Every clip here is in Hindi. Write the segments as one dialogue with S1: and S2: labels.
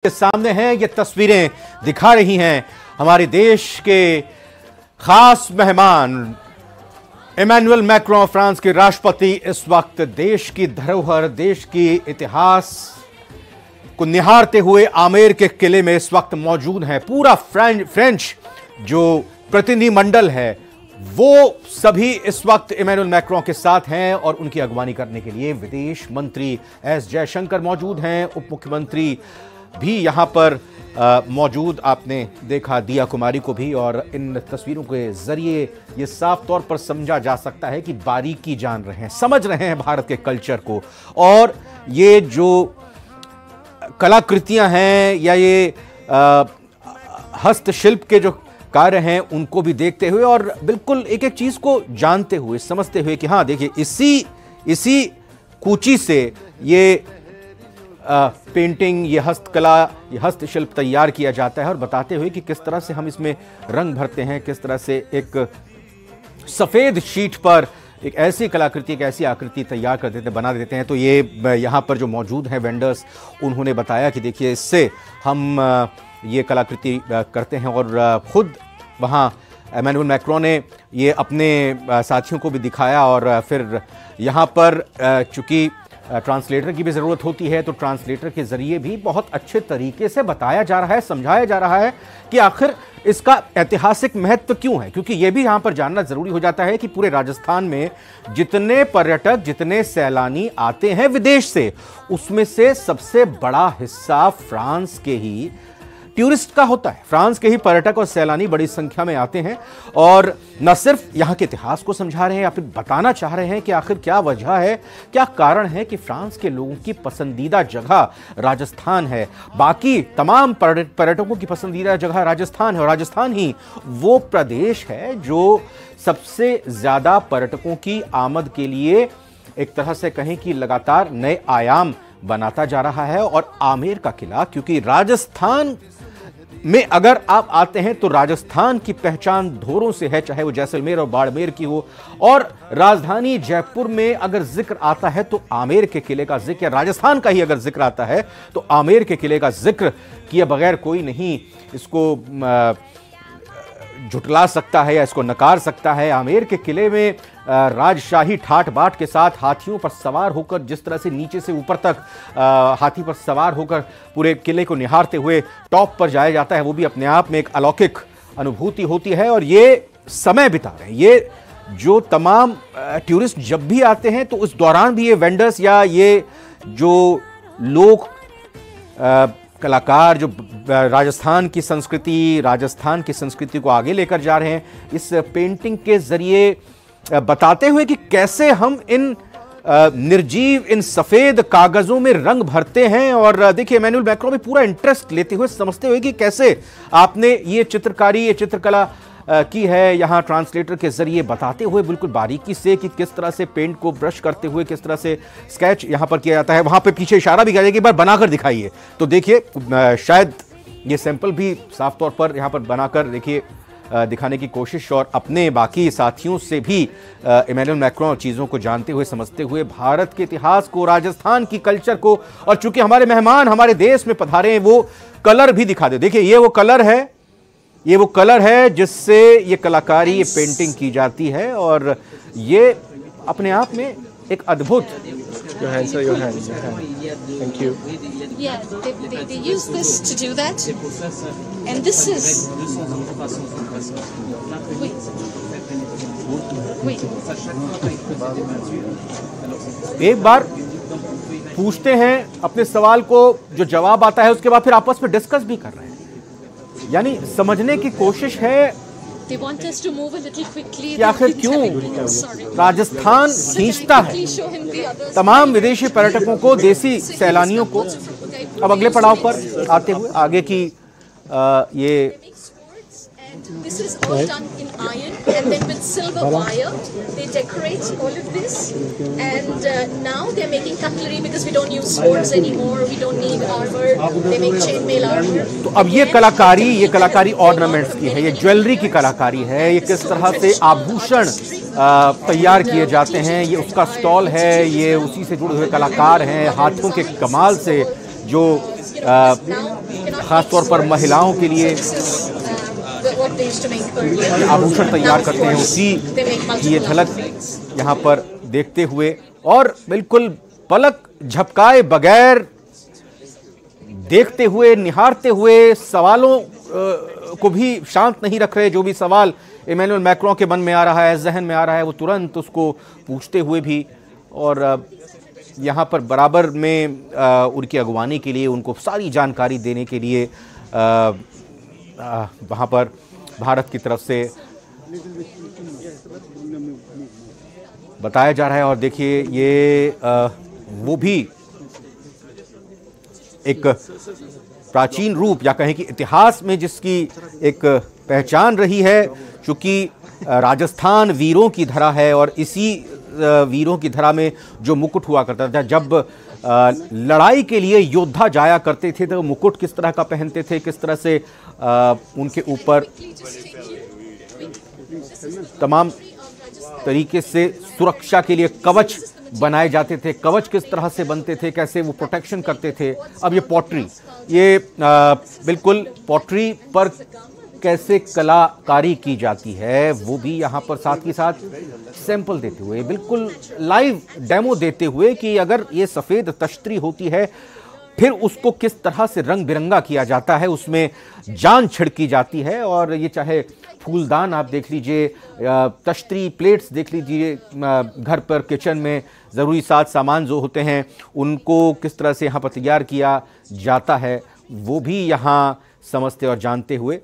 S1: के सामने हैं ये तस्वीरें दिखा रही हैं हमारे देश के खास मेहमान इमैनुअल मैक्रों, फ्रांस के राष्ट्रपति इस वक्त देश की धरोहर, देश की इतिहास को निहारते हुए आमेर के किले में इस वक्त मौजूद हैं। पूरा फ्रेंच जो प्रतिनिधिमंडल है वो सभी इस वक्त इमैनुअल मैक्रों के साथ हैं और उनकी अगवानी करने के लिए विदेश मंत्री एस जयशंकर मौजूद हैं। उप मुख्यमंत्री भी यहां पर मौजूद आपने देखा, दिया कुमारी को भी। और इन तस्वीरों के जरिए ये साफ तौर पर समझा जा सकता है कि बारीकी जान रहे हैं, समझ रहे हैं भारत के कल्चर को। और ये जो कलाकृतियां हैं या ये हस्तशिल्प के जो कार्य हैं उनको भी देखते हुए और बिल्कुल एक एक चीज को जानते हुए, समझते हुए कि हाँ देखिए इसी कूची से ये पेंटिंग, ये हस्तकला, ये हस्तशिल्प तैयार किया जाता है। और बताते हुए कि किस तरह से हम इसमें रंग भरते हैं, किस तरह से एक सफेद शीट पर एक ऐसी कलाकृति, एक ऐसी आकृति तैयार कर देते, बना देते हैं। तो ये यहाँ पर जो मौजूद हैं वेंडर्स, उन्होंने बताया कि देखिए इससे हम ये कलाकृति करते हैं। और खुद वहाँ इमैनुअल मैक्रों ने ये अपने साथियों को भी दिखाया। और फिर यहाँ पर चूंकि ट्रांसलेटर की भी ज़रूरत होती है, तो ट्रांसलेटर के ज़रिए भी बहुत अच्छे तरीके से बताया जा रहा है, समझाया जा रहा है कि आखिर इसका ऐतिहासिक महत्व क्यों है। क्योंकि ये भी यहाँ पर जानना ज़रूरी हो जाता है कि पूरे राजस्थान में जितने पर्यटक, जितने सैलानी आते हैं विदेश से, उसमें से सबसे बड़ा हिस्सा फ्रांस के ही टूरिस्ट का होता है। फ्रांस के ही पर्यटक और सैलानी बड़ी संख्या में आते हैं और न सिर्फ यहाँ के इतिहास को समझा रहे हैं या फिर बताना चाह रहे हैं कि आखिर क्या वजह है, क्या कारण है कि फ्रांस के लोगों की पसंदीदा जगह राजस्थान है। बाकी तमाम पर्यटकों की पसंदीदा जगह राजस्थान है और राजस्थान ही वो प्रदेश है जो सबसे ज्यादा पर्यटकों की आमद के लिए एक तरह से कहें कि लगातार नए आयाम बनाता जा रहा है। और आमेर का किला, क्योंकि राजस्थान में अगर आप आते हैं तो राजस्थान की पहचान धोरों से है, चाहे वो जैसलमेर और बाड़मेर की हो। और राजधानी जयपुर में अगर जिक्र आता है तो आमेर के किले का जिक्र, या राजस्थान का ही अगर जिक्र आता है तो आमेर के किले का जिक्र किए बगैर कोई नहीं इसको झुटला सकता है या इसको नकार सकता है। आमेर के किले में राजशाही ठाट बाट के साथ हाथियों पर सवार होकर, जिस तरह से नीचे से ऊपर तक हाथी पर सवार होकर पूरे किले को निहारते हुए टॉप पर जाया जाता है, वो भी अपने आप में एक अलौकिक अनुभूति होती है। और ये समय बिता रहे हैं, ये जो तमाम टूरिस्ट जब भी आते हैं तो उस दौरान भी ये वेंडर्स या ये जो लोग कलाकार जो राजस्थान की संस्कृति को आगे लेकर जा रहे हैं, इस पेंटिंग के जरिए बताते हुए कि कैसे हम इन निर्जीव, इन सफेद कागजों में रंग भरते हैं। और देखिए इमैनुअल मैक्रों भी पूरा इंटरेस्ट लेते हुए, समझते हुए कि कैसे आपने ये चित्रकारी, ये चित्रकला की है, यहाँ ट्रांसलेटर के जरिए बताते हुए बिल्कुल बारीकी से कि किस तरह से पेंट को ब्रश करते हुए किस तरह से स्केच यहाँ पर किया जाता है। वहाँ पे पीछे इशारा भी किया जाए कि एक बार बनाकर दिखाइए। तो देखिए शायद ये सैंपल भी साफ तौर पर यहाँ पर बनाकर देखिए दिखाने की कोशिश और अपने बाकी साथियों से भी इमैनुअल मैक्रों चीज़ों को जानते हुए, समझते हुए भारत के इतिहास को, राजस्थान की कल्चर को, और चूंकि हमारे मेहमान हमारे देश में पधारे हैं वो कलर भी दिखा दे। देखिए ये वो कलर है जिससे ये कलाकारी, ये पेंटिंग की जाती है। और ये अपने आप में एक अद्भुत
S2: Your hand, sir, your hand. Thank you.
S3: Yeah, they use this to do that. And this is... Wait.
S1: एक बार पूछते हैं अपने सवाल को, जो जवाब आता है उसके बाद फिर आपस में डिस्कस भी कर रहे हैं, यानी समझने की कोशिश है कि आखिर क्यों राजस्थान खींचता है तमाम विदेशी पर्यटकों को, देसी सैलानियों को। अब अगले पड़ाव पर आते हुए आगे की ये
S3: This is all done in iron, and then with silver wire they decorate all of this. And now they're making cutlery because we don't use swords anymore. We don't need armor. They make chainmail armor.
S1: तो अब ये कलाकारी ऑर्नामेंट्स की है, ये ज्वेलरी की कलाकारी है। ये किस तरह से आभूषण तैयार किए जाते हैं, ये उसका स्टॉल है। ये उसी से जुड़े हुए कलाकार हैं, हाथों के कमाल से जो ख़ासतौर पर महिलाओं के लिए आभूषण तैयार करते हैं, उसी की ये झलक यहाँ पर देखते हुए और बिल्कुल पलक झपकाए बगैर देखते हुए, निहारते हुए, सवालों को भी शांत नहीं रख रहे। जो भी सवाल इमैनुअल मैक्रों के मन में आ रहा है, जहन में आ रहा है, वो तुरंत उसको पूछते हुए भी और यहाँ पर बराबर में उनकी अगवानी के लिए, उनको सारी जानकारी देने के लिए वहाँ पर भारत की तरफ से बताया जा रहा है। और देखिए ये वो भी एक प्राचीन रूप या कहें कि इतिहास में जिसकी एक पहचान रही है, चूंकि राजस्थान वीरों की धरा है और इसी वीरों की धरा में जो मुकुट हुआ करता था, जब लड़ाई के लिए योद्धा जाया करते थे तो मुकुट किस तरह का पहनते थे, किस तरह से उनके ऊपर तमाम तरीके से सुरक्षा के लिए कवच बनाए जाते थे, कवच किस तरह से बनते थे, कैसे वो प्रोटेक्शन करते थे। अब ये पॉटरी, ये बिल्कुल पॉटरी पर कैसे कलाकारी की जाती है वो भी यहाँ पर साथ ही साथ सैंपल देते हुए, बिल्कुल लाइव डेमो देते हुए कि अगर ये सफ़ेद तश्तरी होती है फिर उसको किस तरह से रंग बिरंगा किया जाता है, उसमें जान छिड़की जाती है। और ये चाहे फूलदान आप देख लीजिए, तश्तरी प्लेट्स देख लीजिए, घर पर किचन में ज़रूरी साथ सामान जो होते हैं उनको किस तरह से यहाँ पर तैयार किया जाता है वो भी यहाँ समझते और जानते हुए।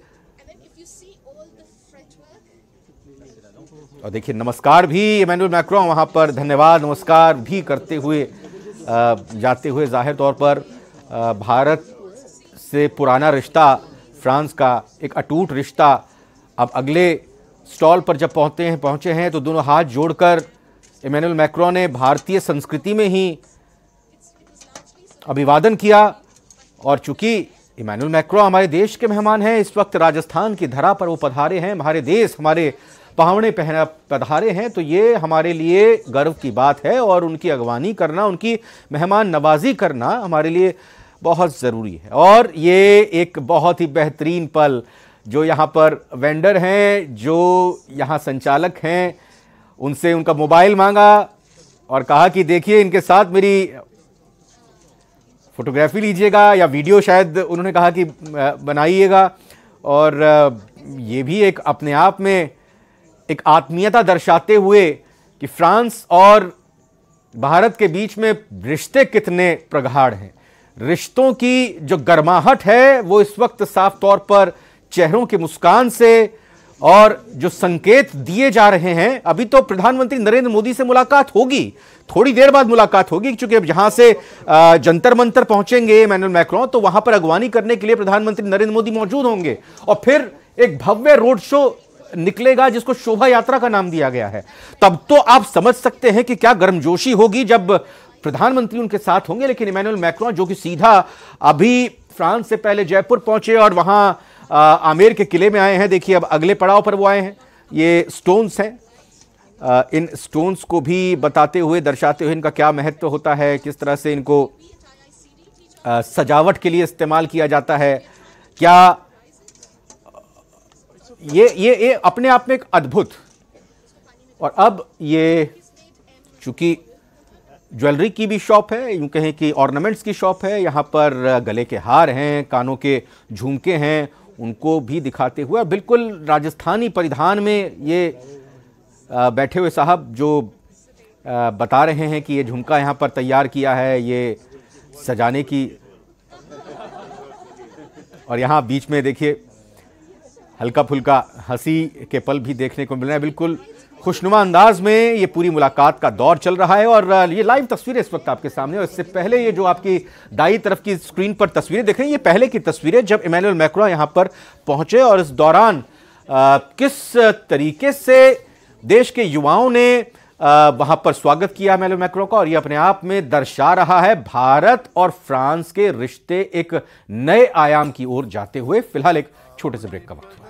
S1: और देखिए नमस्कार भी इमैनुअल मैक्रों वहाँ पर धन्यवाद नमस्कार भी करते हुए जाते हुए, जाहिर तौर पर भारत से पुराना रिश्ता, फ्रांस का एक अटूट रिश्ता अब अगले स्टॉल पर जब पहुँचे हैं तो दोनों हाथ जोड़कर इमैनुअल मैक्रों ने भारतीय संस्कृति में ही अभिवादन किया। और चूंकि इमैनुअल मैक्रों हमारे देश के मेहमान हैं, इस वक्त राजस्थान की धरा पर वो पधारे हैं, हमारे देश, हमारे पहावड़े पधारे हैं, तो ये हमारे लिए गर्व की बात है और उनकी अगवानी करना, उनकी मेहमान नवाजी करना हमारे लिए बहुत ज़रूरी है। और ये एक बहुत ही बेहतरीन पल, जो यहाँ पर वेंडर हैं, जो यहाँ संचालक हैं, उनसे उनका मोबाइल मांगा और कहा कि देखिए इनके साथ मेरी फोटोग्राफी लीजिएगा या वीडियो शायद उन्होंने कहा कि बनाइएगा। और ये भी एक अपने आप में एक आत्मीयता दर्शाते हुए कि फ्रांस और भारत के बीच में रिश्ते कितने प्रगाढ़ हैं। रिश्तों की जो गर्माहट है वो इस वक्त साफ तौर पर चेहरों की मुस्कान से और जो संकेत दिए जा रहे हैं। अभी तो प्रधानमंत्री नरेंद्र मोदी से मुलाकात होगी, थोड़ी देर बाद मुलाकात होगी, क्योंकि अब यहां से जंतर मंतर पहुंचेंगे इमैनुअल मैक्रों, तो वहां पर अगवानी करने के लिए प्रधानमंत्री नरेंद्र मोदी मौजूद होंगे और फिर एक भव्य रोड शो निकलेगा जिसको शोभा यात्रा का नाम दिया गया है। तब तो आप समझ सकते हैं कि क्या गर्मजोशी होगी जब प्रधानमंत्री उनके साथ होंगे। लेकिन इमैनुअल मैक्रों जो कि सीधा अभी फ्रांस से पहले जयपुर पहुंचे और वहां आमेर के किले में आए हैं, देखिए अब अगले पड़ाव पर वो आए हैं। ये स्टोन्स हैं, इन स्टोन्स को भी बताते हुए, दर्शाते हुए इनका क्या महत्व होता है, किस तरह से इनको सजावट के लिए इस्तेमाल किया जाता है। क्या ये अपने आप में एक अद्भुत। और अब ये चूंकि ज्वेलरी की भी शॉप है, यूं कहें कि ऑर्नामेंट्स की शॉप है, यहाँ पर गले के हार हैं, कानों के झुमके हैं, उनको भी दिखाते हुए बिल्कुल राजस्थानी परिधान में ये बैठे हुए साहब जो बता रहे हैं कि ये झुमका यहाँ पर तैयार किया है, ये सजाने की। और यहाँ बीच में देखिए हल्का फुल्का हंसी के पल भी देखने को मिल रहे हैं। बिल्कुल खुशनुमा अंदाज में ये पूरी मुलाकात का दौर चल रहा है और ये लाइव तस्वीरें इस वक्त आपके सामने। और इससे पहले ये जो आपकी दाईं तरफ की स्क्रीन पर तस्वीरें देख रहे हैं, ये पहले की तस्वीरें जब इमैनुअल मैक्रों यहाँ पर पहुंचे और इस दौरान किस तरीके से देश के युवाओं ने वहां पर स्वागत किया इमैनुअल मैक्रों का। और ये अपने आप में दर्शा रहा है भारत और फ्रांस के रिश्ते एक नए आयाम की ओर जाते हुए। फिलहाल एक छोटे से ब्रेक का वक्त हुआ।